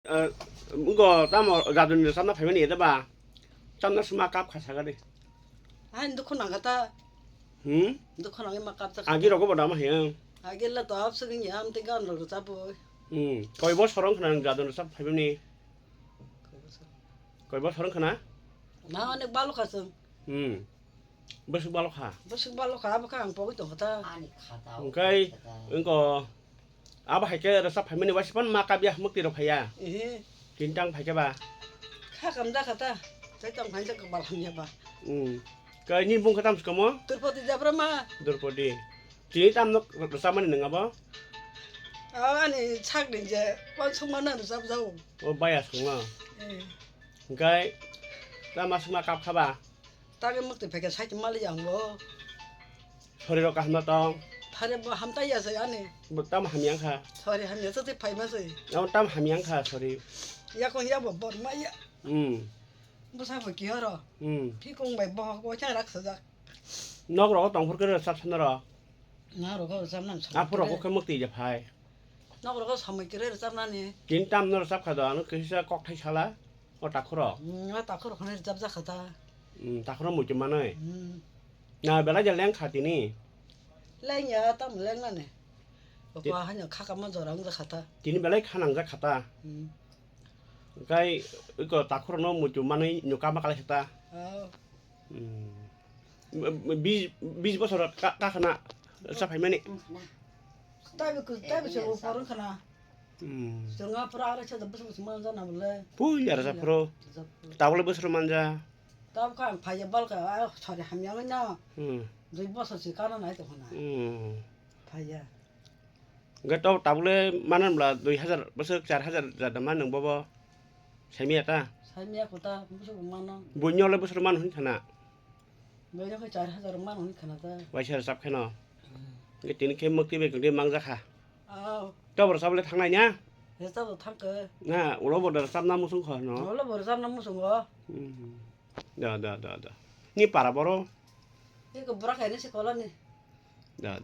이거 따면 가든 삼나 배면이 얘다 봐. 짬나 스마캅 가사가리. दुख नागता दुख नागे मकाप 아기라고 보다 마 해. आगेला तो आप सगin याम ते गान लो जाबो 거의 뭐 서런 그냥 가든 삼 배면이. 거의 뭐 서런 그나? 나네 발로 가서 버스 발로 가. 버스 발로 가 봐 안 보고 또 하다 아니 가다. 그러니까 이거 아바 할게 삽 배면이 와 싶은 마캅이야 먹기로 파야. 예 긴장 파게 봐. 카 감다 가다 저정 반적 거 말하냐 봐 cái nhìn vùng cái tam sớm á, turpoti jabrama Dorpodi, chỉ tam nó sao mà đừng ngáp á, 아니 착 이제 완성만은 잡자고 bay xuống à, cái tam mà xuống cặp khá bà, 따게 먹대 백에 살지 말이 양고 thôi rồi cả năm tao, 팔에 뭐 함따이야서 아니 một tam hàm yang khá, 소리 하면서 때 파이면서 nó tam hàm yang khá, sorry, 야고 야뭐 뭐야 무사 뭐 기어라 피공 뭐 고창 락서자 nó có tổng phật cái sắp sẵn rồi, 나로 거 삼난 앞으로 có cái mức tỷ nhập hai, 나로 거 삼을 잡나니 chín tam nó sắp khá đó, nó cứ sẽ cọc thay sao lá, nó tạc khổ, 나 딱으로 그네 잡자 가다 tạc khổ một chấm này, nào bây giờ lén khá tí nè, 랭이야 땀 랭나네 오빠 하냐 카가만 저랑자 가다 chín bây giờ khả năng ra khá ta, cái tạc khổ nó một chấm này nhiều cam mắc lại ta. bis bos ora ka kana sampai meni tapi so porun kana sunga prara cha dabus manja na bole pu ya rasa pro tawle bos manja tab kan phaya bal ka chori hamyang na dui bos si kana na to hona phaya gato tawle manan la 2000 bos 4000 jadaman nang bobo saimia ta saimia kota bos mana bunyo le bos man hun kana Bây cái 4000 man hon kana ta wai ser sap khano cái tin kem mực cái cái mang ra kha cho bor sap le thang này nhá Hesta to thang ke na ulo bor sap nam musung kho no Ola bor sam nam musung go da ni para boro Ini ke berak ini sekolah nih da